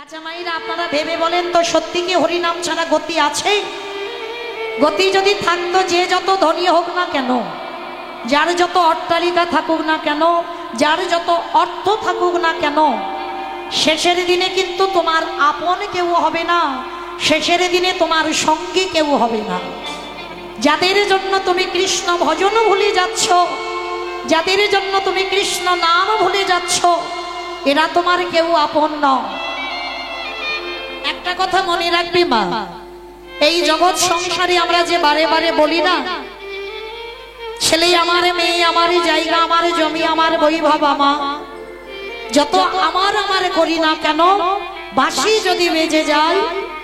আচ্ছা মাইরা, আপনারা ভেবে বলেন তো, সত্যি কি হরিনাম ছাড়া গতি আছে? গতি যদি থাকতো, যে যত ধনী হোক না কেন, যার যত অট্টালিকা থাকুক না কেন, যার যত অর্থ থাকুক না কেন, শেষের দিনে কিন্তু তোমার আপন কেউ হবে না, শেষের দিনে তোমার সঙ্গী কেউ হবে না। যাদের জন্য তুমি কৃষ্ণ ভজন ভুলে যাচ্ছ, যাদের জন্য তুমি কৃষ্ণ নাম ভুলে যাচ্ছ, এরা তোমার কেউ আপন নয়। একটা কথা মনে রাখবি মা, এই জগৎ সংসারে আমরা যে বারে বারে বলি না, ছেলে আমার, মেয়ে আমার, জায়গা আমার, জমি আমার, বৈভব আমার, যত আমার আমার করি না কেন, বাঁশি যদি বেজে যায়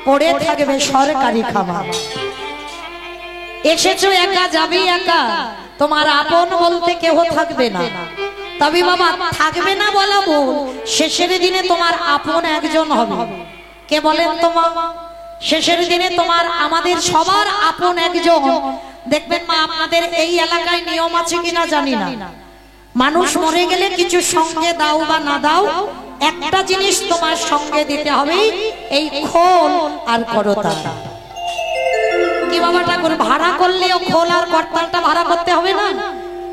পড়ে থাকবে সরকারি খাবার। এসেছো একা, যাবি একা, তোমার আপন বলতে কেউ থাকবে না। তবে বাবা, থাকবে না বলা ভুল, শেষের দিনে তোমার আপন একজন হবে। কে বলেন তো মা? শেষের দিনে তোমার, আমাদের সবার আপন একজন। দেখবেন মা, আপনাদের এই এলাকায় নিয়ম আছে কিনা জানি না, মানুষ মরে গেলে কিছু সঙ্গে দাও বা না দাও, একটা জিনিস তোমার সঙ্গে দিতে হবে, এই খোল আর করতা। কি বাবা ঠাকুর, ভাড়া করলেও খোল আর করতালটা ভাড়া করতে হবে না?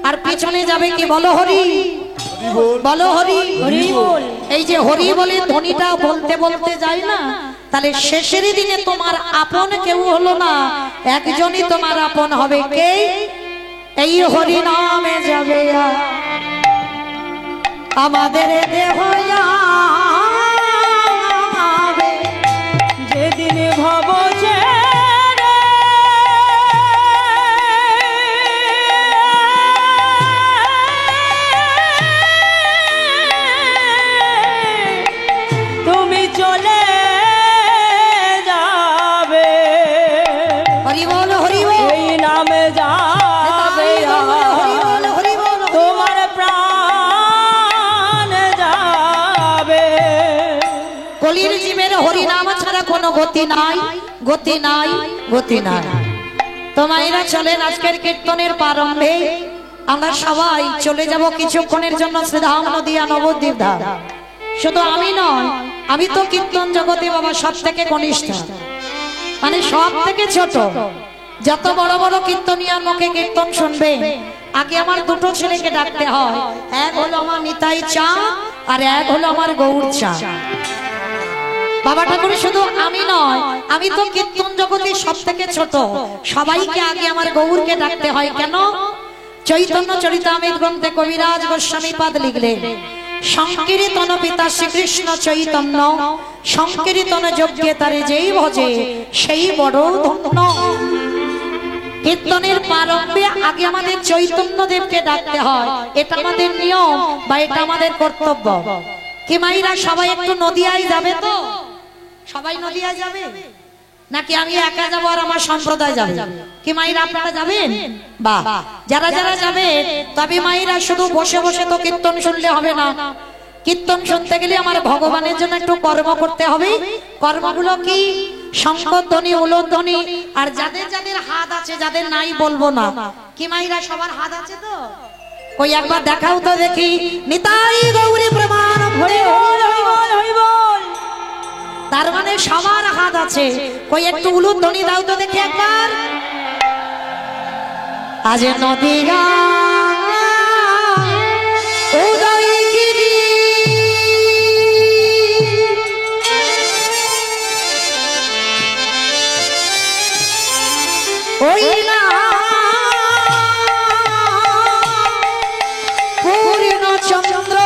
আর পিছনে যাবে কি? বলো হরি, বলো হরি হরি বল। এই যে হরি বলে ধ্বনিটা বলতে বলতে যায় না, তাহলে শেষের দিনে তোমার আপন কেউ হলো না, একজনই তোমার আপন হবে। কে? এই হরি নামে যাবে আমাদের দেহ, যেদিন ভব তুমি চলে যাবে, হরি বল হরি বল, এই নামে যাবে তোমার প্রাণ যাবে। কলির জীবের হরি নাম ছাড়া কোনো গতি নাই, গতি নাই, গতি নাই। তোমাইরা চলেন, আজকের কীর্তনের প্রারম্ভে আমরা সবাই চলে যাব কিছুক্ষণের জন্য শ্রীধাম নদিয়া নবদ্বীপ ধাম। শুধু আমি নয়, আমি তো কীর্তন জগতে বাবা সব থেকে কনিষ্ঠ, মানে সব থেকে ছোট। যত বড় বড় কীর্তনিয়ার মুখে কীর্তন শুনবে, আগে আমার দুটো ছেলেকে ডাকতে হয়, এক হলো আমার নিতাই চাঁদ আর এক হলো আমার গৌর চাঁদ। বাবা ঠাকুর শুধু আমি নয়, আমি তো কীর্তন জগতে সব থেকে ছোট, সবাইকে আগে আমার গৌরকে ডাকতে হয়। কেন? চৈতন্য চরিতামৃত গ্রন্থে কবিরাজ গোস্বামী পাদ লিখলেন, সংকীর্তন পিতা শ্রীকৃষ্ণ চৈতন্য, সংকীর্তন যজ্ঞে তারে যেই ভজে সেই বড় ধন্য। কীর্তনের প্রারম্ভে আগে আমাদের চৈতন্য দেবকে ডাকতে হয়, এটা আমাদের নিয়ম বা এটা আমাদের কর্তব্য। কি মাইরা, সবাই একটু নদিয়ায় যাবে তো? সবাই নদিয়ায় যাবে নাকি আমি একা যাবো আর আমার সম্প্রদায় যাবে? কি মাইরা, আপনারা যাবেন? বাহ, যারা যারা যাবে, তবে মাইরা শুধু বসে বসে তো কীর্তন শুনলে হবে না। কীর্তন শুনতে গেলে আমার ভগবানের জন্য একটু কর্ম করতে হবে। কর্মগুলো কি? শঙ্খধ্বনি, উলধ্বনি, আর যাদের যাদের হাত আছে, যাদের নাই বলবো না। কি মাইরা, সবার হাত আছে তো? কই একবার দেখাও তো দেখি। নিতাই গৌরী প্রমাণ, হরি বল হরি বল হরি বল। তার মানে সবার হাত আছে। কই একটু উলুধ্বনি দাও তো দেখি একবার। আজ নদিয়া উদয়গিরি, ওই না পূর্ণ চন্দ্র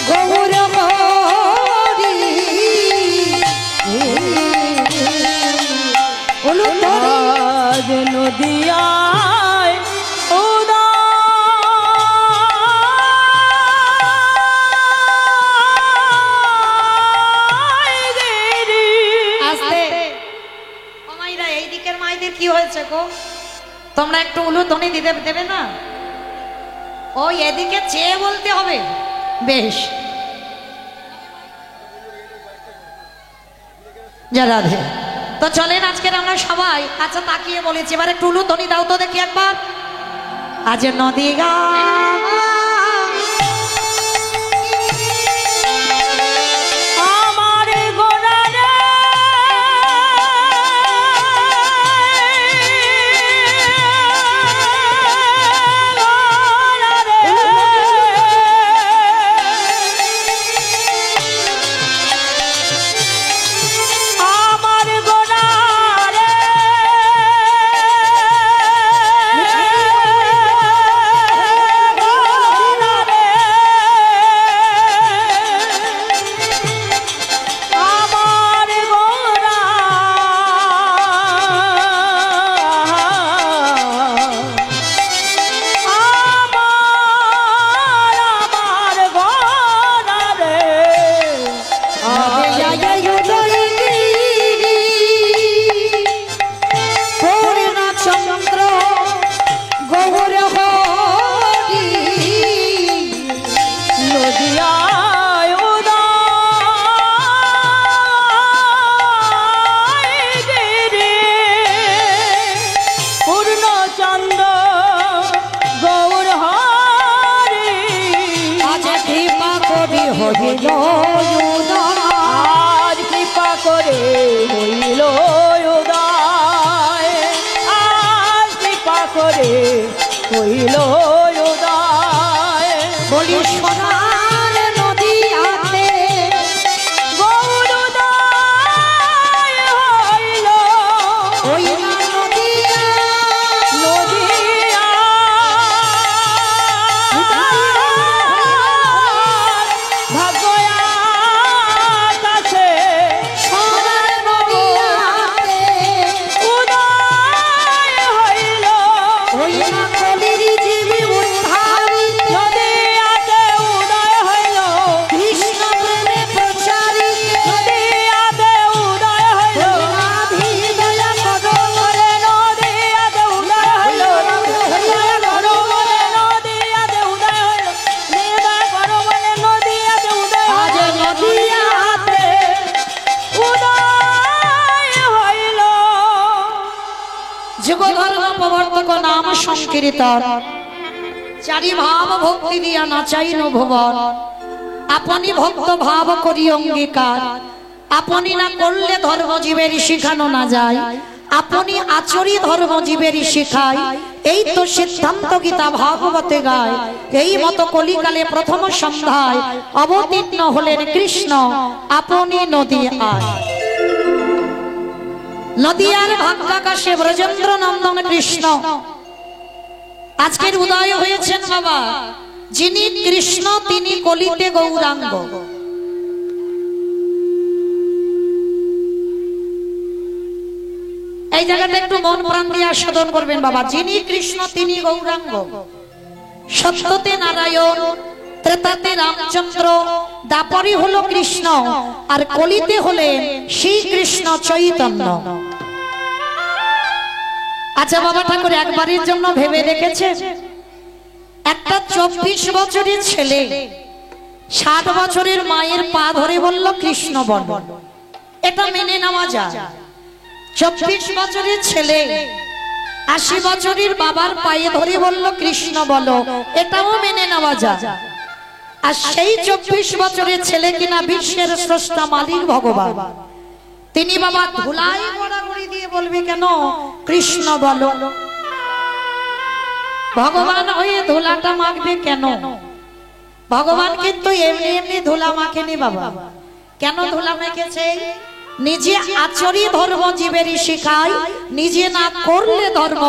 গৌর হরি, আজ নদিয়ায় উদয়গিরি। আস্তে ও মাইরা, এই দিকের মাইদের কি হয়েছে গো? তোমরা একটু উলুধ্বনি দিতে দেবে না? ওই এদিকে চেয়ে বলতে হবে। বেশ, যা রাধে। তো চলেন আজকের আমরা সবাই, আচ্ছা তাকিয়ে বলেছি, এবার একটু উলুধ্বনি দাও তো দেখি একবার। আজ নদিয়া আমার নাম সংকীর্তন চারি ভাব ভক্তি দিয়া নাচাইন ভুবন আপনি ভক্ত ভাব করি অঙ্গীকার আপনি না করলে ধর্মজীবের শিখানো না যায় আপনি আচরি ধর্মজীবের শিখায় এই তো সিদ্ধান্ত গীতা ভাগবতে গায় এই মতো কলিকালে প্রথম সন্ধ্যায় অবতীর্ণ হলেন কৃষ্ণ আপনি নদী আয় নদিয়ার ভাগ্যাকাশে ব্রজেন্দ্র নন্দন কৃষ্ণ আজকের উদয় হয়েছেন বাবা যিনি কৃষ্ণ তিনি কলিতে গৌরাঙ্গ এই জায়গাটা একটু মন প্রাণ দিয়ে আস্বাদন করবেন বাবা যিনি কৃষ্ণ তিনি গৌরাঙ্গ সত্যতে নারায়ণ ত্রেতাতে রামচন্দ্র দাপরে হলো কৃষ্ণ আর কলিতে হলেন শ্রীকৃষ্ণ চৈতন্য আচ্ছা বাবা ঠাকুর একবারের জন্য ভেবে দেখেছে একটা 24 বছরের ছেলে 60 বছরের মায়ের পা ধরে বলল কৃষ্ণ বল এটা মেনে নেওয়া যায় 24 বছরের ছেলে 80 বছরের বাবার পায়ে ধরে বলল কৃষ্ণ বলো এটাও মেনে নেওয়া যায় আর সেই 24 বছরের ছেলে কিনা বিশ্বের স্রষ্টা মালিক ভগবান তিনি বাবা ধুলাই গড়াগড়ি দিয়ে বলবে কেন কৃষ্ণ বলো ভগবান হয়ে ধুলাটা মাখবে কেন ভগবান কিন্তু এমনি এমনি ধুলা মাখেনি বাবা কেন ধুলা মেখেছে নিজে আচরি ধর্ম জীবেরই শিখায় নিজে না করলে ধর্ম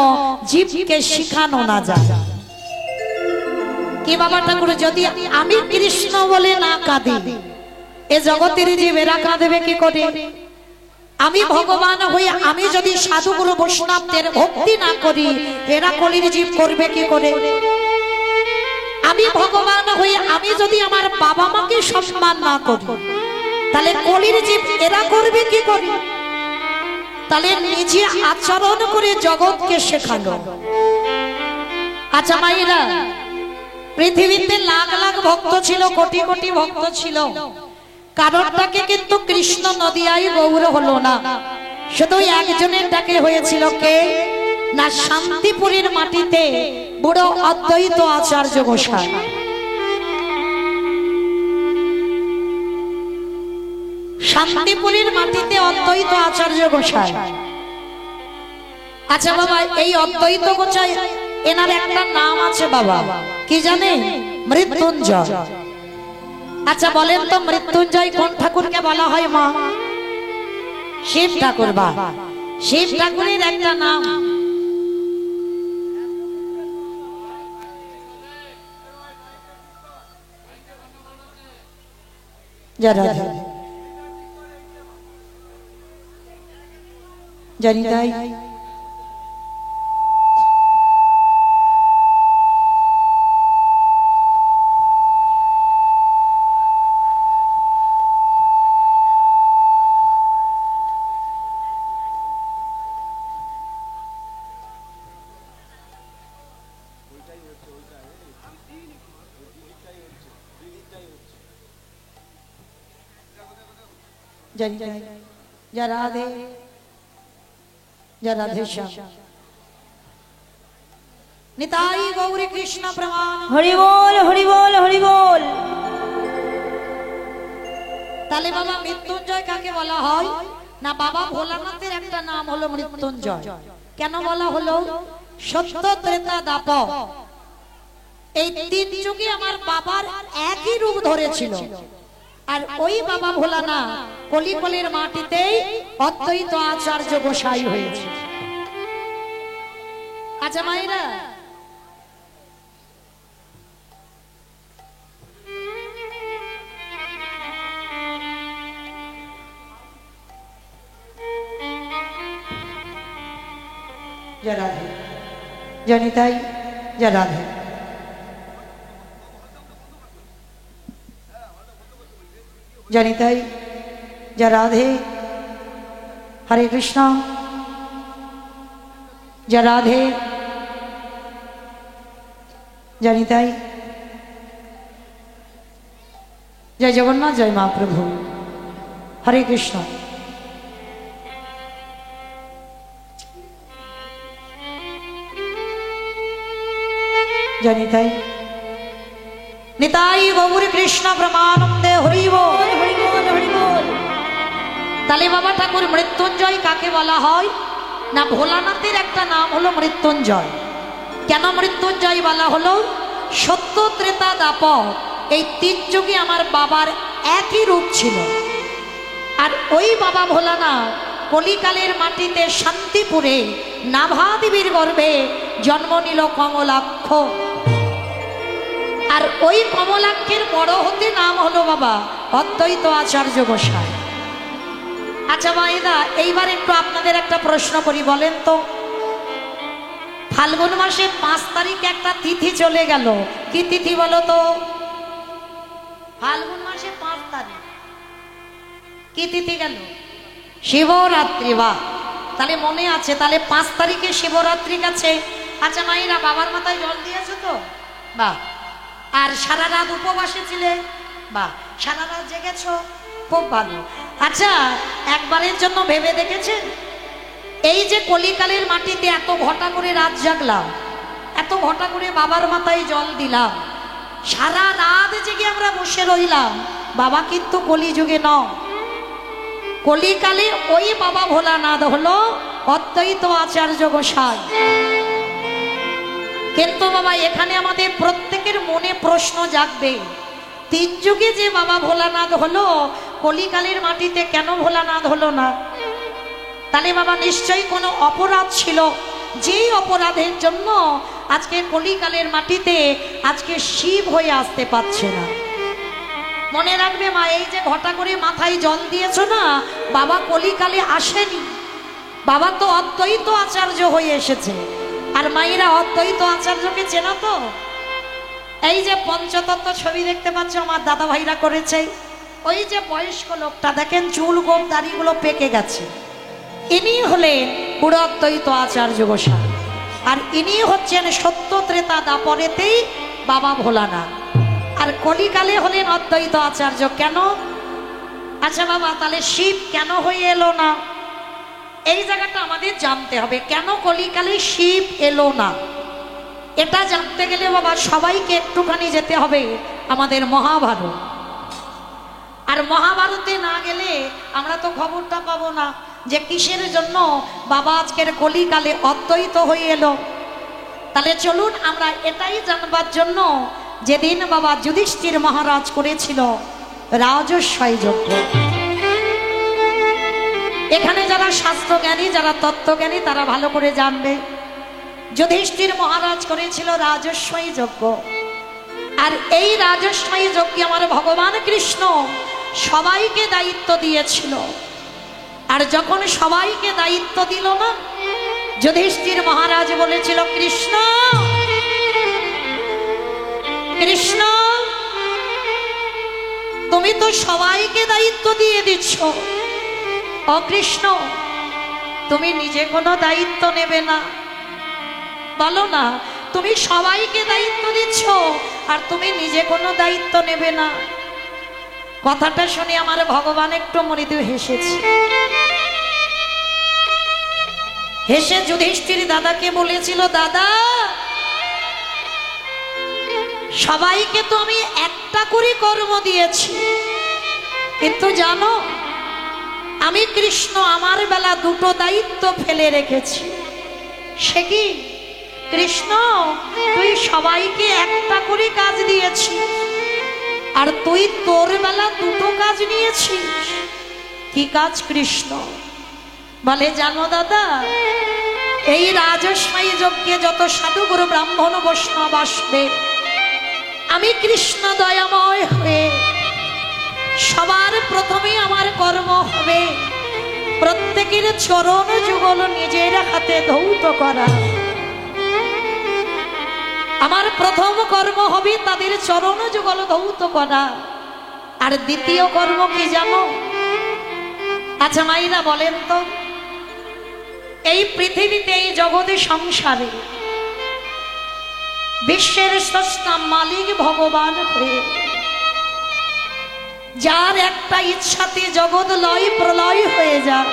জীবকে শিখানো না যায় কি বাবা ঠাকুর যদি আমি কৃষ্ণ বলে না কাঁদি এ জগতের জীব এরা কাঁদবে কি করে আমি ভগবান হয়ে আমি যদি সাধুগুরু বৈষ্ণবদের ভক্তি না করি এরা কলির জীব করবে কি করে আমি ভগবান হয়ে আমি যদি আমার বাবা মাকে সম্মান না করি তাহলে কলির জীব এরা করবে কি করে তাহলে নিজে আচরণ করে জগৎকে শেখানো আচ্ছা মায়েরা পৃথিবীতে লাখ লাখ ভক্ত ছিল কোটি কোটি ভক্ত ছিল কারণটাকে কিন্তু কৃষ্ণ নদিয়ায় গৌর হলো না শুধু একজনের ডাকে হয়েছিল কে না শান্তিপুরের মাটিতে বুড়ো অদ্বৈত আচার্য গোসাই শান্তিপুরের মাটিতে অদ্বৈত আচার্য গোসাই আচ্ছা বাবা এই অদ্বৈত গোসাই এনার একটা নাম আছে বাবা কি জানে মৃত্যুঞ্জয় আচ্ছা বলেন তো মৃত্যুঞ্জয় কোন ঠাকুরকে বলা হয় মা শিব ঠাকুর বা শিব ঠাকুরের একটা নাম যারা জানি তাই রাধে রাধে নিতাই গৌরী কৃষ্ণ প্রমাণ হরি বল হরি বল হরি বল তাহলে বাবা মৃত্যুঞ্জয় কাকে বলা হয় না বাবা ভোলানাথের একটা নাম হলো মৃত্যুঞ্জয় কেন বলা হলো সত্য ত্রেতা দাপর এই তিন যুগে আমার বাবার একই রূপ ধরেছিল আর ওই বাবা ভোলানা কলিকলের মাটিতেই অদ্বৈত আচার্য গোসাই হয়েছে আচ্ছা মায়েরা রাধে জানি তাই রাধে জানি তাই রাধে হরে কৃষ্ণ রাধে জানি তাই জয় জগন্নাথ জয় মহাপ্রভু হরে কৃষ্ণ জানি তাই নিতাই গৌর কৃষ্ণ ব্রহ্মানন্দে হরি বল। হরি বল হরি বল। তাহলে বাবা ঠাকুর মৃত্যুঞ্জয় কাকে বলা হয় না, ভোলানাথের একটা নাম হলো মৃত্যুঞ্জয়। কেন মৃত্যুঞ্জয় বলা হলো? সত্য ত্রেতা দাপর এই তিন যুগে আমার বাবার একই রূপ ছিল। আর ওই বাবা ভোলানাথ কলিকালের মাটিতে শান্তিপুরে নাভাদেবীর গর্ভে জন্ম নিল কমলাক্ষ। আর ওই কমলাক্ষের বড় হতে নাম হলো বাবা অদ্বৈত আচার্য গোসাই। আচ্ছা মায়েরা, এইবার একটু আপনাদের একটা প্রশ্ন করি, বলেন তো ফাল্গুন মাসে 5 তারিখ একটা তিথি চলে গেল, কি তিথি বলো তো? ফাল্গুন মাসে 5 তারিখ কি তিথি গেল? শিবরাত্রি। বাহ, তাহলে মনে আছে, তাহলে 5 তারিখে শিবরাত্রি গেছে। আচ্ছা মায়েরা, বাবার মাথায় জল দিয়েছো তো? বাহ। আর সারা রাত উপবাসে ছিলে? বাহ। সারা রাত জেগেছ? খুব ভালো। আচ্ছা, একবারের জন্য ভেবে দেখেছেন এই যে কলিকালের মাটিতে এত ঘটা করে রাত জাগলাম, এত ঘটা করে বাবার মাথায় জল দিলাম, সারা রাত জেগে আমরা বসে রইলাম, বাবা কিন্তু কলিযুগে নয়, কলিকালে ওই বাবা ভোলানাথ হলো অদ্বৈত আচার্য গোসাই। কিন্তু বাবা এখানে আমাদের প্রত্যেকের মনে প্রশ্ন জাগবে, 3 যুগে যে বাবা ভোলানাথ হলো, কলিকালের মাটিতে কেন ভোলানাথ হলো না? তাহলে বাবা নিশ্চয়ই কোনো অপরাধ ছিল, যেই অপরাধের জন্য আজকে কলিকালের মাটিতে আজকে শিব হয়ে আসতে পারছে না। মনে রাখবে মা, এই যে ঘটা করে মাথায় জল দিয়েছো না, বাবা কলিকালে আসেনি, বাবা তো অদ্বৈত আচার্য হয়ে এসেছে। আর মায়েরা অদ্বৈত আচার্যকে চেনা তো? এই যে পঞ্চতত্ত্ব ছবি দেখতে পাচ্ছ আমার দাদা ভাইরা করেছে, ওই যে বয়স্ক লোকটা দেখেন, চুল গোপ দাড়িগুলো পেকে গেছে, ইনি হলেন পুরো অদ্বৈত আচার্য গোসাই। আর ইনি হচ্ছেন সত্য ত্রেতা দাপরেতেই বাবা ভোলানাথ, আর কলিকালে হলেন অদ্বৈত আচার্য। কেন? আচ্ছা বাবা, তাহলে শিব কেন হয়ে এলো না? এই জায়গাটা আমাদের জানতে হবে, কেন কলিকালে শিব এলো না। এটা জানতে গেলে বাবা সবাইকে একটুখানি যেতে হবে আমাদের মহাভারত। আর মহাভারতে না গেলে আমরা তো খবরটা পাবো না যে কিসের জন্য বাবা আজকের কলিকালে অদ্বৈত হয়ে এলো। তাহলে চলুন আমরা এটাই জানবার জন্য, যেদিন বাবা যুধিষ্ঠির মহারাজ করেছিল রাজস্বই যজ্ঞ, এখানে যারা শাস্ত্রজ্ঞানী, যারা তত্ত্বজ্ঞানী, তারা ভালো করে জানবে, যুধিষ্ঠির মহারাজ করেছিল রাজস্বই যজ্ঞ। আর এই রাজস্বই যজ্ঞে আমার ভগবান কৃষ্ণ সবাইকে দায়িত্ব দিয়েছিল। আর যখন সবাইকে দায়িত্ব দিল না, যুধিষ্ঠির মহারাজ বলেছিল, কৃষ্ণ কৃষ্ণ তুমি তো সবাইকে দায়িত্ব দিয়ে দিচ্ছ, ও কৃষ্ণ তুমি নিজে কোনো দায়িত্ব নেবে না? বলো না, তুমি সবাইকে দায়িত্ব দিচ্ছ আর তুমি নিজে কোনো দায়িত্ব নেবে না। কথাটা শুনে আমার ভগবান একটু মৃদু হেসেছে, হেসে যুধিষ্ঠির দাদাকে বলেছিল, দাদা সবাইকে তো আমি একটা করে কর্ম দিয়েছি, কিন্তু জানো আমি কৃষ্ণ আমার বেলা 2টো দায়িত্ব ফেলে রেখেছি। সে কি? কৃষ্ণ তুই সবাইকে একটা করে কাজ দিয়েছিস আর তুই তোর বেলা 2টো কাজ নিয়েছিস। কি কাজ কৃষ্ণ? বলে, জানো দাদা, এই রাজস্বই যজ্ঞে যত সাধুগুরু ব্রাহ্মণ বৈষ্ণব আসবে, আমি কৃষ্ণ দয়াময় হয়ে সবার প্রথমে আমার কর্ম হবে প্রত্যেকের চরণ যুগল নিজের হাতে ধৌত করা। আমার প্রথম কর্ম হবে তাদের চরণ যুগল ধৌত করা। আর দ্বিতীয় কর্ম কি জানো? আচ্ছা মাইরা বলেন তো, এই পৃথিবীতে, এই জগতে, সংসারে বিশ্বের স্রষ্টা মালিক ভগবান হয়ে যার একটা ইচ্ছাতে জগৎ লয় প্রলয় হয়ে যায়,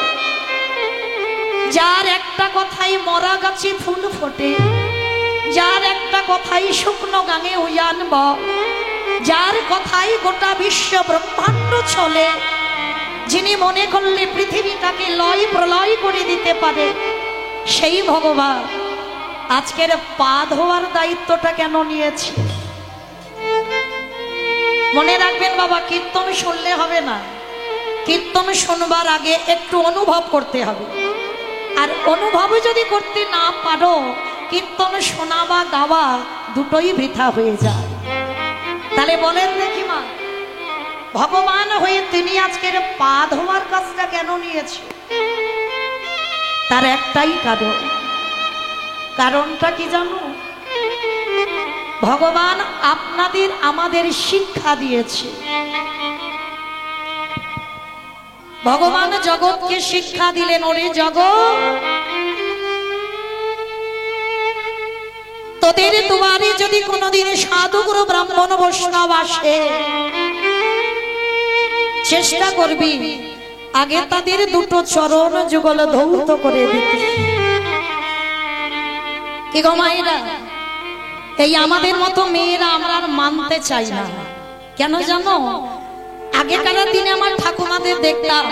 যার একটা কথাই মরা গাছে ফুল ফোটে, যার একটা কথাই শুকনো গাঙে উজান বল, যার কথাই গোটা বিশ্ব ব্রহ্মাণ্ড চলে, যিনি মনে করলে পৃথিবীটাকে লয় প্রলয় করে দিতে পারে, সেই ভগবান আজকের পা ধোয়ার দায়িত্বটা কেন নিয়েছে? মনে রাখবেন বাবা, কীর্তন শুনলে হবে না, কীর্তন শুনবার আগে একটু অনুভব করতে হবে। আর অনুভব যদি করতে না পারো, কীর্তন শোনা বা গাওয়া দুটোই বৃথা হয়ে যায়। তাহলে বলেন দেখি মা, ভগবান হয়ে তিনি আজকের পা ধোয়ার কাজটা কেন নিয়েছে? তার একটাই কারণ। কারণটা কি জানো? ভগবান আপনাদের আমাদের শিক্ষা দিয়েছে। ভগবান জগৎকে শিক্ষা দিলেন, ওরে জগৎ, তোদের দুয়ারে যদি কোনোদিন সাধুগুরু ব্রাহ্মণ বৈষ্ণব আসে, চেষ্টা করবি আগে তাদের দুটো চরণ যুগল ধৌত করে দিতে। কি গো মায়েরা, এই আমাদের মতো মেয়েরা আমরা আর মানতে চাই না। কেন জানো? আগেকার দিনে আমার ঠাকুমাদের দেখতাম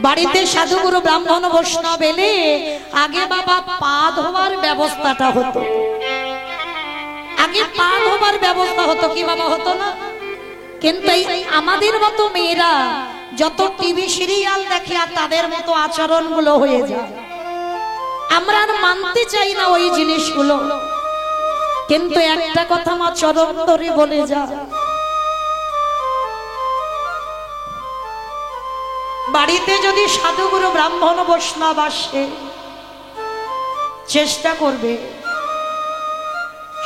বাড়িতে সাধুগুরু ব্রাহ্মণ বৈষ্ণব এলে আগে বাবা পা ধোয়ার ব্যবস্থাটা হতো। আগে পা ধোয়ার ব্যবস্থা হতো, কি বাবা হতো না? কিন্তু আমাদের মতো মেয়েরা যত টিভি সিরিয়াল দেখে আর তাদের মতো আচরণ গুলো হয়ে যায়, আমরা আর মানতে চাই না ওই জিনিসগুলো। কিন্তু একটা কথা মা চরণ ধরে বলে যা, বাড়িতে যদি সাধুগুরু ব্রাহ্মণ বৈষ্ণব আসে, চেষ্টা করবে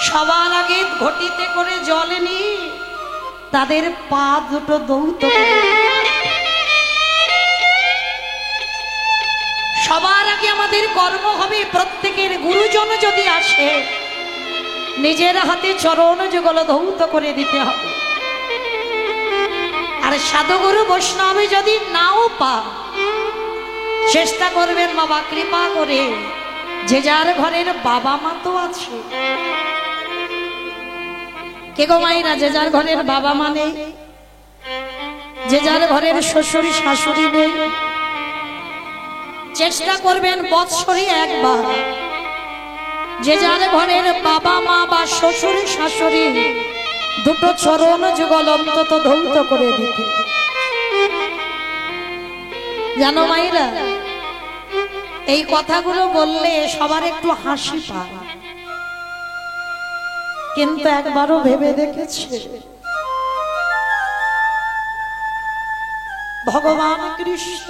সবার আগে ঘটিতে করে জল নিয়ে তাদের পা দুটো ধৌত করে। সবার আগে আমাদের কর্ম হবে, প্রত্যেকের গুরুজন যদি আসে নিজের হাতে চরণ যুগল ধৌত করে দিতে হবে। আর সাধুগুরু বৈষ্ণবে যদি নাও পা, চেষ্টা করবেন বাবা কৃপা করে, যে যার ঘরের বাবা মা তো আছে, কে গো মাইরা, যে যার ঘরের বাবা মা নেই, যে যার ঘরের শ্বশুর শাশুড়ি নেই, চেষ্টা করবেন বৎসরে একবার যে যার ঘরের বাবা মা বা শ্বশুর শাশুড়ি দুটো চরণ যুগল অন্তত ধৌত করে দিতে। জানো মাইরা, এই কথাগুলো বললে সবার একটু হাসি পায়, কিন্তু একবারও ভেবে দেখেছে ভগবান কৃষ্ণ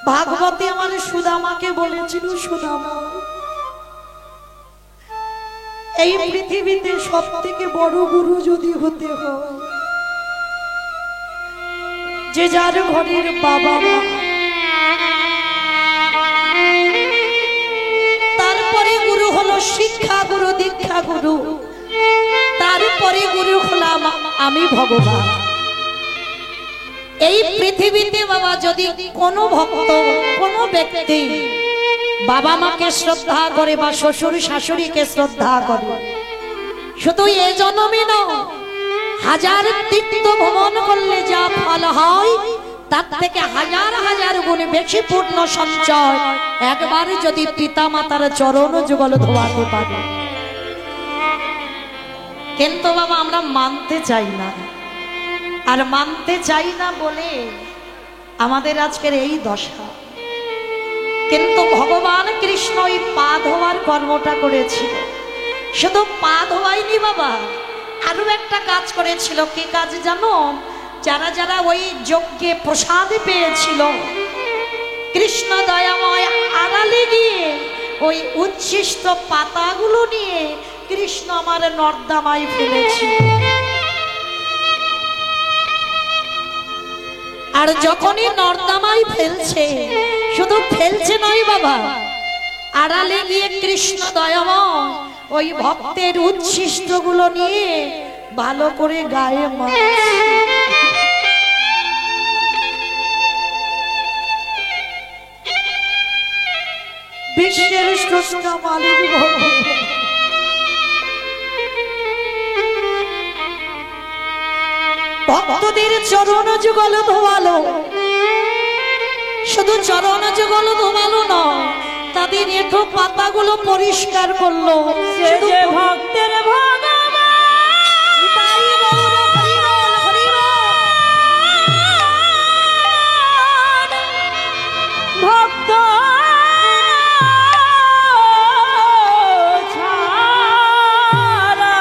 ভাগবতে আমার সুদামাকে বলেছিল, সুদামা, এই পৃথিবীতে সব থেকে বড় গুরু যদি হতে হয়, যে যার ঘরের বাবা মা, তারপরে গুরু হলো শিক্ষা গুরু, দীক্ষা গুরু, তারপরে গুরু হলাম আমি ভগবান। এই পৃথিবীতে বাবা যদি কোনো ভক্ত, কোনো ব্যক্তি বাবা মাকে শ্রদ্ধা করে বা শ্বশুর শাশুড়িকে শ্রদ্ধা করে, শুধু এই জন্মে নয়, হাজার তীর্থ ভ্রমণ করলে যা ফল হয় তার থেকে হাজার হাজার গুণ বেশি পূর্ণ সঞ্চয় একবার যদি পিতা মাতার চরণ যুগল ধোয়াতে পারে। কিন্তু বাবা আমরা মানতে চাই না, আর মানতে চাই না বলে আমাদের আজকের এই দশা। কিন্তু ভগবান কৃষ্ণ এই পা ধোয়ার কর্মটা করেছিল। শুধু পা ধোয়াইনি বাবা, আরো একটা কাজ করেছিল। কি কাজ জানো? যারা যারা ওই যজ্ঞে প্রসাদ পেয়েছিল, কৃষ্ণ দয়াময় আড়ালে গিয়ে ওই উচ্ছিষ্ট পাতাগুলো নিয়ে কৃষ্ণ আমার নর্দমায় ফেলেছিল। আর যখনই নর্দমায় ফেলছে, শুধু ফেলছে নয় বাবা, আড়ালে গিয়ে কৃষ্ণ দয়াময় ওই ভক্তের উচ্ছিষ্ট গুলো নিয়ে ভালো করে গায়ে মাখছে। বিশ্বের স্রষ্টা মালিক ভগবান। ভক্তদের চরণ যুগল ধোয়ালো, শুধু চরণ যুগল ধোয়ালো নয়, তাদের এঁঠো পাতাগুলো পরিষ্কার করলো। সে যে ভক্তের ভগবান, তাই বলো, হরি বল, হরি বল। ভক্ত ছাড়া,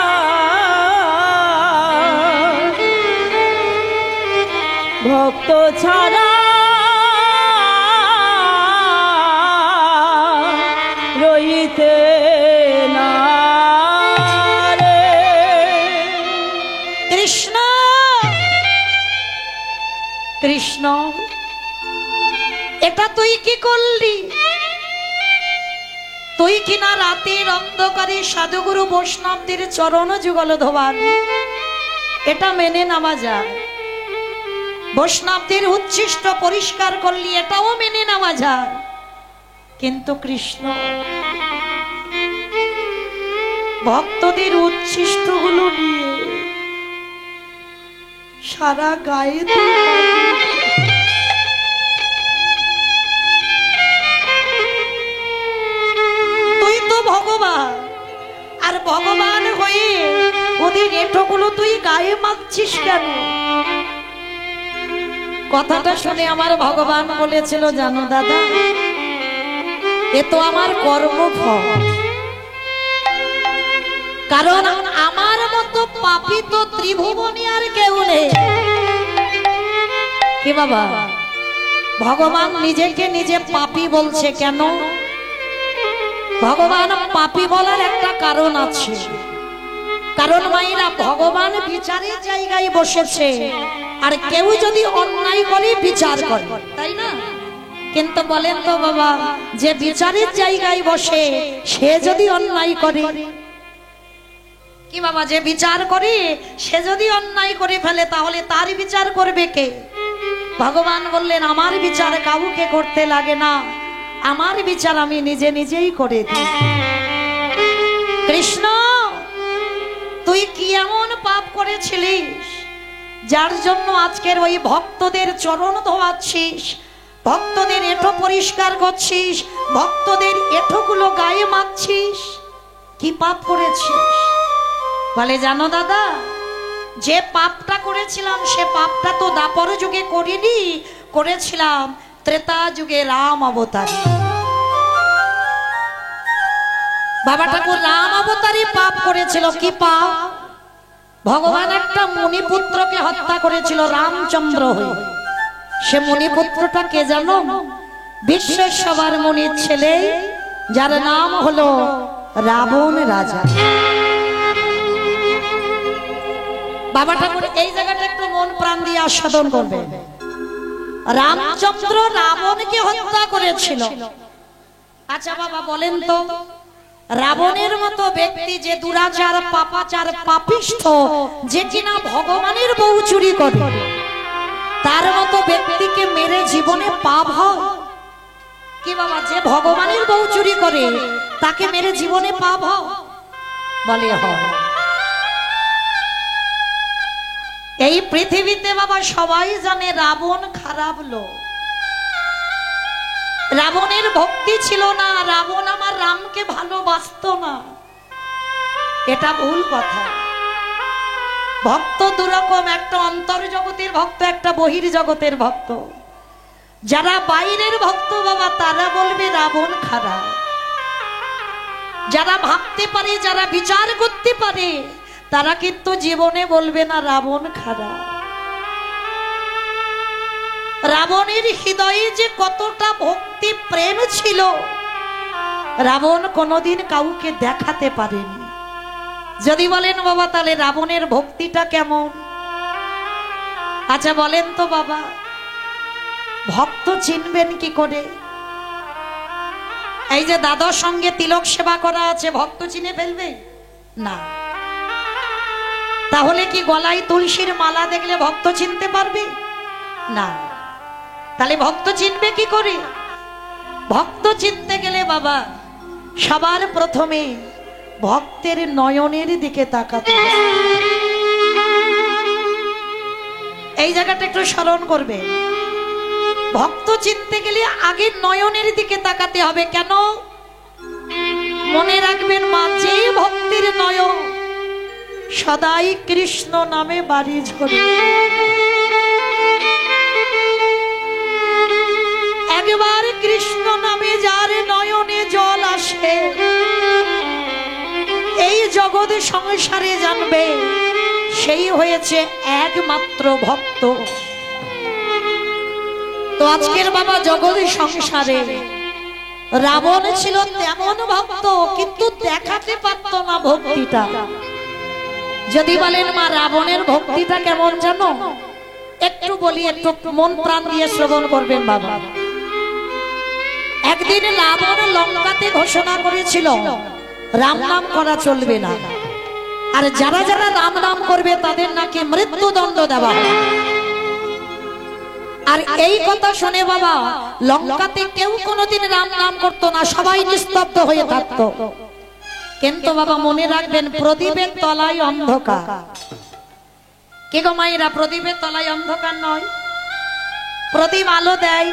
ভক্ত ছাড়া রইতে না রে। কৃষ্ণ কৃষ্ণ, এটা তুই কি করলি? তুই কিনা রাতের অন্ধকারে সাধুগুরু বৈষ্ণবদের চরণ যুগল ধোয়াল, এটা মেনে নেওয়া যায়। বৈষ্ণবদের উচ্ছিষ্ট পরিষ্কার করলি, এটাও মেনে নেওয়া যায়। কিন্তু কৃষ্ণ ভক্তদের উচ্ছিষ্ট গুলো নিয়ে সারা গায়ে তুই তো ভগবান, আর ভগবান হয়ে ওদের এঁঠোগুলো তুই গায়ে মাখছিস কেন? কথাটা শুনে আমার ভগবান বলেছিল, জানো দাদা, এ তো আমার কর্মফল। কারণ আমার মতো পাপী তো ত্রিভুবনে আর কেউ নেই। কি বাবা, ভগবান নিজেকে নিজে পাপী বলছে কেন? ভগবান পাপী বলার একটা কারণ আছে। কারণ মাইরা ভগবান বিচারের জায়গায় বসেছে, আর কেউ যদি অন্যায় করে বিচার করে, তাই না? কিন্তু বলেন তো বাবা, যে বিচারের জায়গায় বসে সে যদি অন্যায় করে, কি বাবা, যে বিচার করে সে যদি অন্যায় করে ফেলে, তাহলে তার বিচার করবে কে? ভগবান বললেন, আমার বিচার কাউকে করতে লাগে না, আমার বিচার আমি নিজে নিজেই করে দিই। কৃষ্ণ, তুই কি এমন পাপ করেছিলিস যার জন্য আজকের ওই ভক্তদের চরণ ধোয়াচ্ছিস, ভক্তদের এঁঠো পরিষ্কার করছিস, ভক্তদের এঁঠোগুলো গায়ে মাখছিস? কি পাপ করেছিস? বলে, জানো দাদা, যে পাপটা করেছিলাম সে পাপটা তো দাপর যুগে করিনি, করেছিলাম ত্রেতা যুগে রাম অবতারে। বাবা ঠাকুর রাম অবতারে পাপ করেছিল। কি পাপ? ভগবান একটা মুনিপুত্রকে হত্যা করেছিল রামচন্দ্র হয়ে। সে মুনিপুত্রটা কে জানো? বিশ্বের সবার মুনির ছেলে, যার নাম হলো রাবণ রাজা। বাবা ঠাকুর এই জায়গাটা একটু মন প্রাণ দিয়ে আস্বাদন করবে। রামচন্দ্র রাবণকে হত্যা করেছিল। আচ্ছা বাবা বলেন তো, রাবণের মতো ব্যক্তি যে দুরাচার, পাপাচার, পাপিষ্ঠ, যে কিনা ভগবানের বউ চুরি করে, তার মতো ব্যক্তিকে মেরে জীবনে পাপ হয়? কি বাবা, যে ভগবানের বউ চুরি করে তাকে মেরে জীবনে পাপ হয়? বলে হয়। এই পৃথিবীতে বাবা সবাই জানে রাবণ খারাপ লোক। রাবণের ভক্তি ছিল না, রাবণ আমার রামকে ভালোবাসতো না, এটা ভুল কথা। ভক্ত দুরকম, একটা অন্তর জগতের ভক্ত, একটা বহির জগতের ভক্ত। যারা বাইরের ভক্ত বাবা, তারা বলবে রাবণ খারাপ। যারা ভাবতে পারে, যারা বিচার করতে পারে, তারা কিন্তু জীবনে বলবে না রাবণ খারাপ। রাবণের হৃদয়ে যে কতটা ভক্তি প্রেম ছিল, রাবণ কোনোদিন কাউকে দেখাতে পারেনি। যদি বলেন বাবা, তাহলে রাবণের ভক্তিটা কেমন? আচ্ছা বলেন তো বাবা, ভক্ত চিনবেন কি করে? এই যে দাদার সঙ্গে তিলক সেবা করা আছে, ভক্ত চিনে ফেলবে না? তাহলে কি গলায় তুলসীর মালা দেখলে ভক্ত চিনতে পারবে না? তাহলে ভক্ত চিনবে কি করে? ভক্ত চিনতে গেলে বাবা সবার প্রথমে ভক্তের নয়নের দিকে তাকাতে হবে। এই জায়গাটা একটু স্মরণ করবে। ভক্ত চিনতে গেলে আগে নয়নের দিকে তাকাতে হবে। কেন? মনে রাখবেন মা, যে ভক্তির নয়ন সদাই কৃষ্ণ নামে বাড়ি ঝরে, একবার কৃষ্ণ নামে যার নয়নে জল আসে, এই জগৎ সংসারে জানবে সেই হয়েছে একমাত্র ভক্ত। তো আজকের বাবা জগৎ সংসারে রাবণ ছিল তেমন ভক্ত, কিন্তু দেখাতে পারত না ভক্তিটা। যদি বলেন মা রাবণের ভক্তিটা কেমন জানো, একটু বলি, একটু মন প্রাণ দিয়ে শ্রবণ করবেন বাবা। একদিন রাবণ লঙ্কাতে ঘোষণা করেছিল রাম নাম করা চলবে না, আর যারা যারা রাম নাম করবে তাদের নাকি মৃত্যুদণ্ড দেওয়া হবে। আর এই কথা শুনে বাবা লঙ্কাতে কেউ কোনোদিন রাম নাম করতো না, সবাই নিস্তব্ধ হয়ে থাকতো। কিন্তু বাবা মনে রাখবেন, প্রদীপের তলায় অন্ধকার। কে গো মায়েরা, প্রদীপের তলায় অন্ধকার নয়। প্রদীপ আলো দেয়,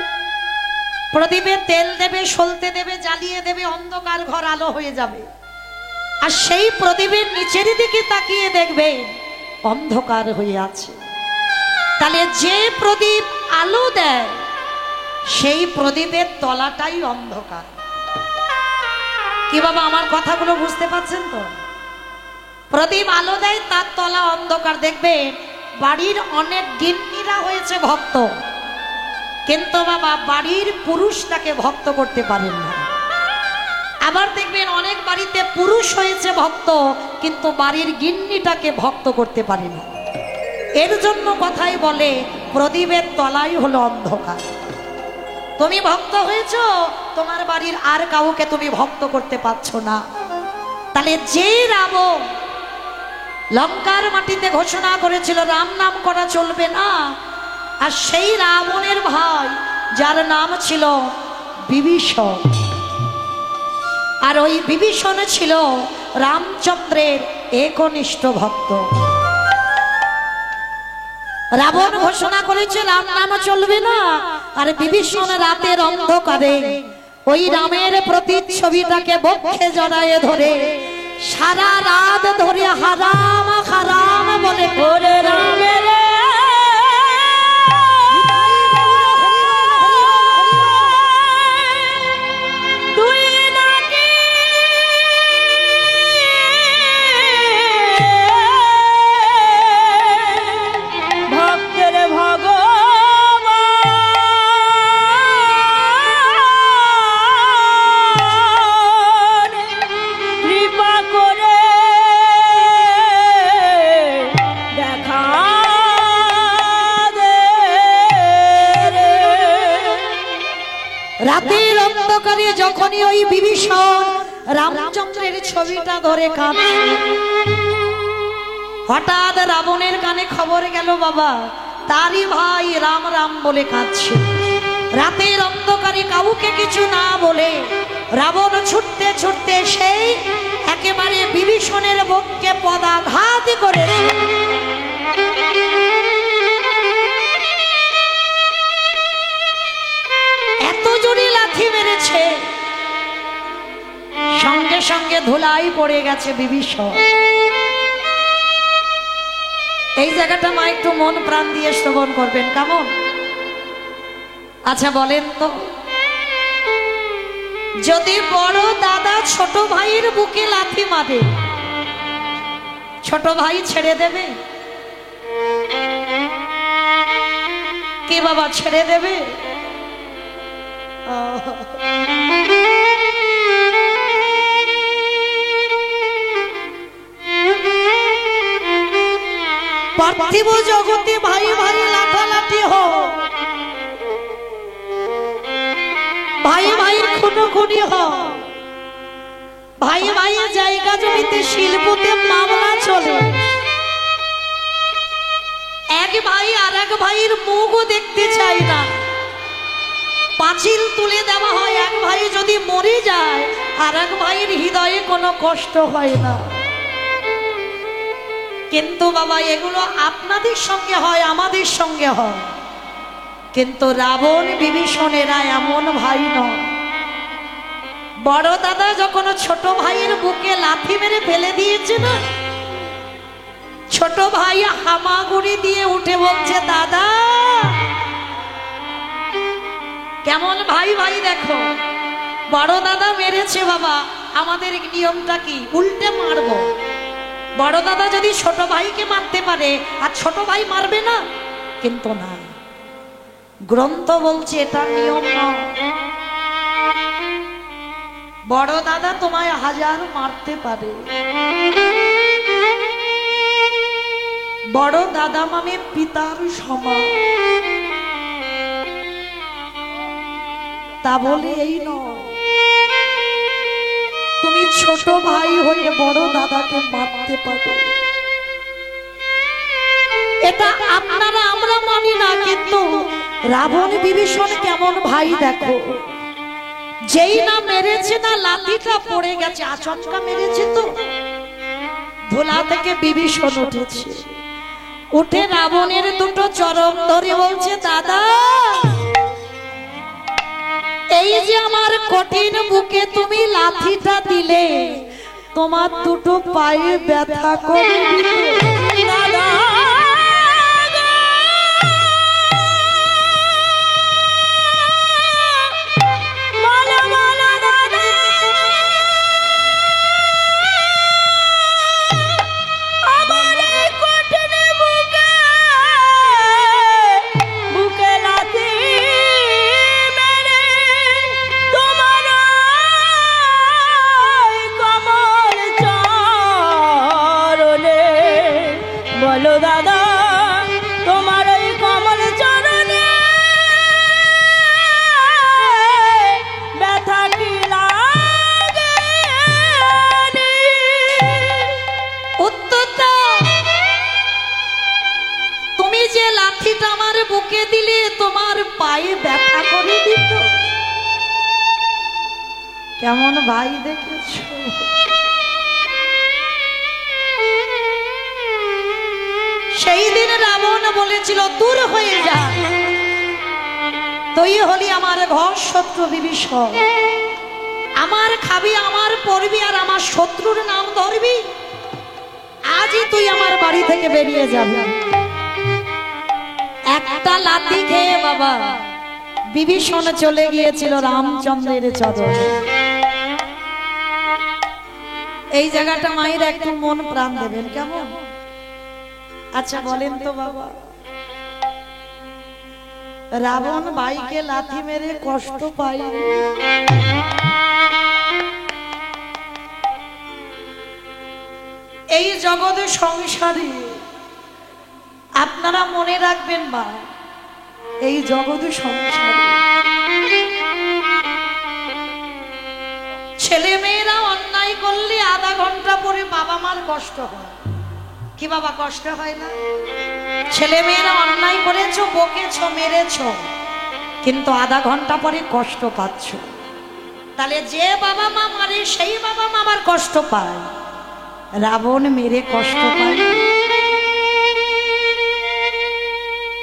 প্রদীপে তেল দেবে, সলতে দেবে, জ্বালিয়ে দেবে, অন্ধকার ঘর আলো হয়ে যাবে। আর সেই প্রদীপের নিচের দিকে তাকিয়ে দেখবে অন্ধকার হয়ে আছে। তাহলে যে প্রদীপ আলো দেয় সেই প্রদীপের তলাটাই অন্ধকার। কি বাবা আমার কথাগুলো বুঝতে পারছেন তো? প্রদীপ আলো দেয়, তার তলা অন্ধকার। দেখবে বাড়ির অনেক গিন্নিরা হয়েছে ভক্ত, কিন্তু বাবা বাড়ির পুরুষটাকে ভক্ত করতে পারেন না। আবার দেখবেন অনেক বাড়িতে পুরুষ হয়েছে ভক্ত, কিন্তু বাড়ির গিন্নিটাকে ভক্ত করতে পারে না। এর জন্য কথাই বলে প্রদীপের তলাই হলো অন্ধকার। তুমি ভক্ত হয়েছো, তোমার বাড়ির আর কাউকে তুমি ভক্ত করতে পারছো না। তাহলে যে রাবণ লঙ্কার মাটিতে ঘোষণা করেছিল রাম নাম করা চলবে না, আর সেই রাবণের ভাই যার নাম ছিল বিভীষণ, আর ওই বিভীষণ ছিল রামচন্দ্রের একনিষ্ঠ ভক্ত। রাবণ ঘোষণা করেছে রাম নাম চলবে না, আর বিভীষণ রাতের অন্ধকারে ওই রামের প্রতিচ্ছবিটাকে বক্ষে জড়ায়ে ধরে সারা রাত ধরে হারাম হারাম বলে করে রামের রাতের অন্ধকারে যখনই ওই বিভীষণ রামচন্দ্রের ছবিটা ধরে কাঁদছে, হঠাৎ রাবণের কানে খবর গেল বাবা তারই ভাই রাম রাম বলে কাঁদছে। রাতের অন্ধকারে কাউকে কিছু না বলে রাবণ ছুটতে ছুটতে সেই একেবারে বিভীষণের বক্ষে পদাঘাত করে এত জোরে লাথি মেরেছে, সঙ্গে সঙ্গে ধুলাই পড়ে গেছে বিভীষণ। এই জায়গাটা মা একটু মন প্রাণ দিয়ে শ্রবণ করবেন, কেমন? আচ্ছা বলেন তো, যদি বড় দাদা ছোট ভাইয়ের বুকে লাথি মারে, ছোট ভাই ছেড়ে দেবে? কে বাবা ছেড়ে দেবে? পার্থিব জগতে ভাই ভাই লাঠালাঠি হোক, ভাই ভাই খুনোখুনি হোক, ভাই ভাই জায়গা জমিতে শিল্পতে মামলা চলে, এক ভাই আর এক ভাইয়ের মুখও দেখতে চায় না, পাঁচিল তুলে দেওয়া হয়, এক ভাই যদি মরে যায় আর এক ভাইয়ের হৃদয়ে কোনো কষ্ট হয় না। কিন্তু বাবা এগুলো আপনাদের সঙ্গে হয়, আমাদের সঙ্গে হয়, কিন্তু রাবণ বিভীষণেরা এমন ভাই নয়। বড় দাদা যখন ছোট ভাইয়ের বুকে লাথি মেরে ফেলে দিয়েছে না, ছোট ভাই হামাগুড়ি দিয়ে উঠে বলছে, দাদা কেমন ভাই ভাই দেখো, বড় দাদা মেরেছে বাবা, আমাদের নিয়মটা কি, উল্টে মারবো। বড় দাদা যদি ছোট ভাইকে মারতে পারে আর ছোট ভাই মারবে না, কিন্তু না, গ্রন্থ বলছে এটা নিয়ম নয়। বড় দাদা তোমায় 1000 মারতে পারে, বড় দাদা মানে পিতার সমান, তা বলে এই নয় তুমি ছোট ভাই হয়ে বড় দাদাকে মারতে পারো। এটা আপনারা আমরা মানি না, কিন্তু রাবণ বিভীষণ কেমন ভাই দেখো, যেই না মেরেছে না লাঠিটা পড়ে গেছে, আচমকা মেরেছে তো ধোলা থেকে বিভীষণ উঠেছে, উঠে রাবণের দুটো চরম ধরে বলছে, দাদা এই যে আমার কঠিন বুকে তুমি লাঠিটা দিলে, তোমার দুটো পায়ে ব্যথা করে দাদা। বলো দাদা তোমার ওই কমল চরণে ব্যথা কি লাগে? উত্তর দাও, তুমি যে লাঠিটা আমার বুকে দিলে তোমার পায়ে ব্যথা করে দিত। কেমন ভাই দেখেছো? সেই দিন রাবণ বলেছিল, দূর হয়ে যা, তুই হলি আমার ঘর শত্রু বিভীষণ, আমার খাবি, আমার পড়বি, আর আমার শত্রুর নাম ধরবি, আজই তুই আমার বাড়ি থেকে বেরিয়ে যাবি। একটা লাথি খেয়ে বাবা বিভীষণ চলে গিয়েছিল রামচন্দ্রের চরণে। এই জায়গাটা মায়ের একটু মন প্রাণ দেবেন, কেমন? আচ্ছা বলেন তো বাবা, রাবণ ভাইকে লাথি মেরে কষ্ট পায়, এই জগৎ সংসারে আপনারা মনে রাখবেন বা, এই জগৎ সংসারে ছেলে মেয়েরা অন্যায় করলে আধা ঘন্টা পরে বাবা মার কষ্ট হয়, কি বাবা কষ্ট হয় না? ছেলে মেয়েরা অন্যায় করেছো, বকেছো, মেরেছো, কিন্তু আধা ঘন্টা পরে কষ্ট পাচ্ছ। তাহলে যে বাবা মা মারে সেই বাবা মা আবার কষ্ট পায়, রাবণ মেরে কষ্ট পায়।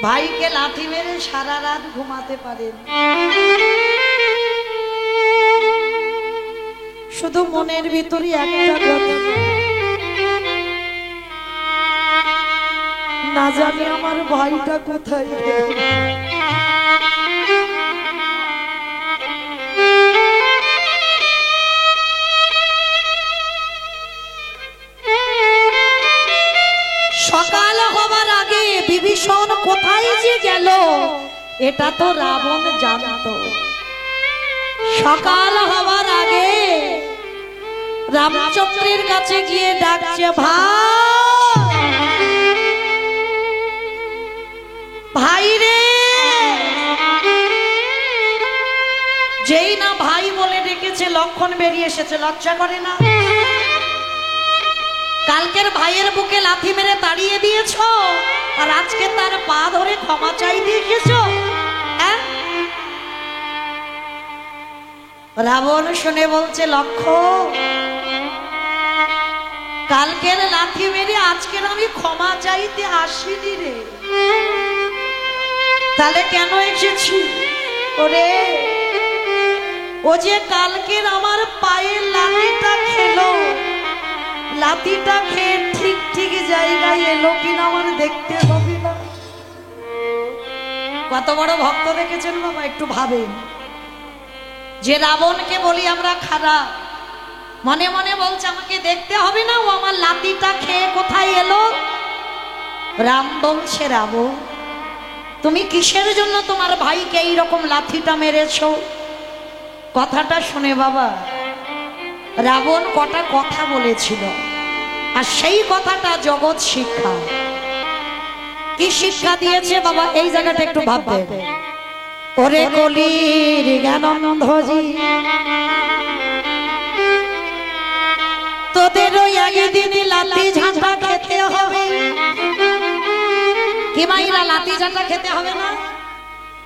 ভাইকে লাঠি মেরে সারা রাত ঘুমাতে পারেন, শুধু মনের ভিতরে একটা কথা, না জানি আমার ভাইটা কোথায়। সকাল হবার আগে বিভীষণ কোথায় যে গেল এটা তো রাবণ জানতো। সকাল হবার আগে রামচন্দ্রের কাছে গিয়ে ডাকছে, ভাই রে। যেই না ভাই বলে ডেকেছে, লক্ষণ বেরিয়ে এসেছে, লজ্জা করে না? কালকের ভাইয়ের বুকে লাথি মেরে তাড়িয়ে দিয়েছো, আর আজকে তার পা ধরে ক্ষমা চাই দিয়েছো। রাবণ শুনে বলছে, লক্ষ্য, কালকের লাথি মেরে আজকের আমি ক্ষমা চাইতে আসিনি রে, তাহলে কেন এসেছি? ওরে, ও যে কালকের আমার পায়ের লাথিটা খেলো, লাথিটা খেয়ে ঠিক ঠিক জায়গায় এলো কিনা আমার দেখতে হবে না। কত বড় ভক্ত দেখেছেন বাবা, একটু ভাবেন। যে রাবণকে বলি আমরা খারাপ, মনে মনে বলছে আমাকে দেখতে হবে না, ও আমার লাথিটা খেয়ে কোথায় এলো। রাম বলছে, রাবণ, তুমি কিসের জন্য তোমার ভাইকে এইরকম লাথিটা মেরেছো? কথাটা শুনে বাবা, রাবণ কটা কথা বলেছিল, আর সেই কথাটা জগৎ শিক্ষা। কি শিক্ষা দিয়েছে বাবা, এই জায়গাটা একটু ভাববে। ওরে কলির জ্ঞানন্ধজি, তোদের ওই একদিন লাঠি ঝাঁটা খেতে হবে। কি মাইরা, লাঠি ঝাঁটা খেতে হবে না?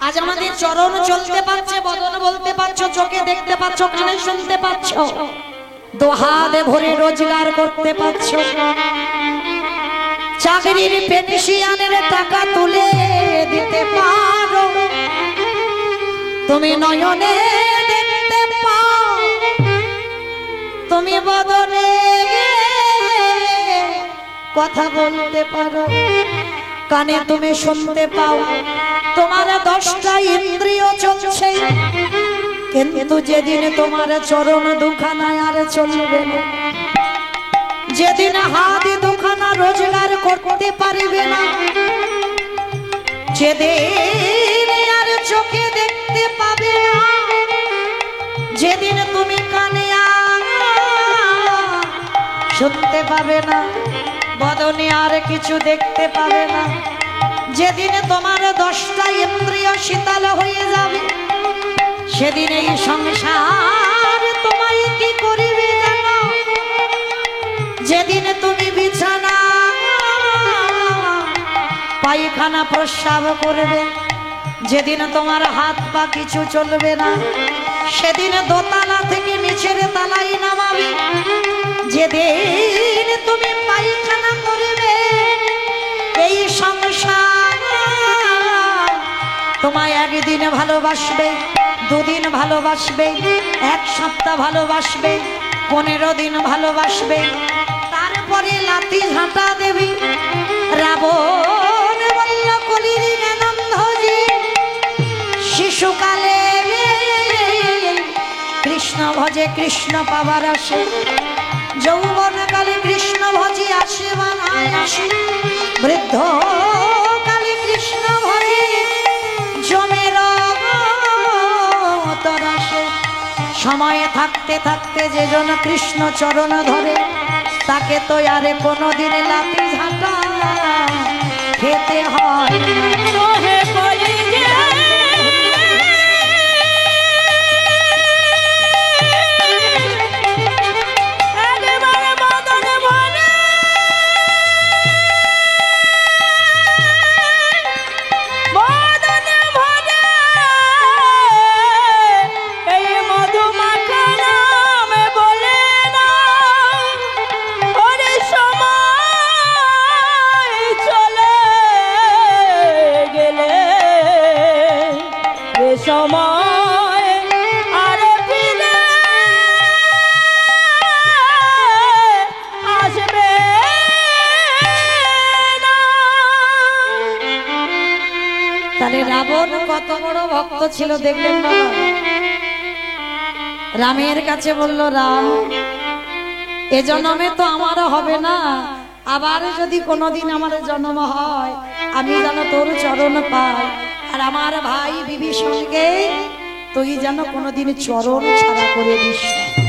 আজ আমাদের চরণ চলতে পারছে, বদন বলতে পারছো, চোখে দেখতে পাচ্ছ, কানে শুনতে পাচ্ছ, দোহাতে ভরে রোজগার করতে পারছো, চাকরির পেনশনের টাকা তুলে দিতে পারো, তুমি নয়নে দেখতে পাও, তুমি বদনে কথা বলতে পারো, কানে তুমি শুনতে পাও, তোমার 10টা ইন্দ্রিয় চলছে, কিন্তু যেদিন তোমার চরণ দুখানায় আর চলবে না, যেদিন হাত দুখানা রোজগার করতে পারবে না, যেদিন আর চোখে দেখতে পাবে না, যেদিন তুমি কানে শুনতে পাবে না, বদনে আর কিছু দেখতে পাবে না, যেদিন তোমার 10টা ইন্দ্রিয় শীতল হয়ে যাবে, সেদিন এই সংসার তোমায় কি করিবে জানো? যেদিন তুমি বিছানা পায়খানা প্রস্রাব করবে, যেদিন তোমার হাত পা কিছু চলবে না, সেদিন দোতলা থেকে নিচের তলায় নামাবে, যেদিন তুমি পায়খানা করবে, এই সংসার তোমায় একদিন ভালোবাসবে, দুদিন ভালোবাসবে, 1 সপ্তাহ ভালোবাসবে, 15 দিন ভালোবাসবে, তারপরে লাথি ঝাঁটা দেবে। রাবণ বলল, কলির জ্ঞানন্ধজি, শিশুকালে কৃষ্ণ ভজে কৃষ্ণ পাবার আসে, যৌবনকালে কৃষ্ণ ভজি আসে বানায় আসে, বৃদ্ধ কালে কৃষ্ণ ভজি জমের তরাসে। সময়ে থাকতে থাকতে যে জন কৃষ্ণ চরণ ধরে, তাকে তো আরে কোনোদিন লাথি ঝাঁটা খেতে হয় সময় আর ফিরে আসবে না। তাহলে রাবণ কত বড় ভক্ত ছিল দেখলেন বাবা। রামের কাছে বলল, রাম, এ জন্মে তো আমার হবে না, আবার যদি কোনোদিন আমার জন্ম হয়, আমি যেন তোর চরণ পাই, আর আমার ভাই বিভীষণকে তুই যেন কোনোদিন চরণ ছাড়া করে দিস না।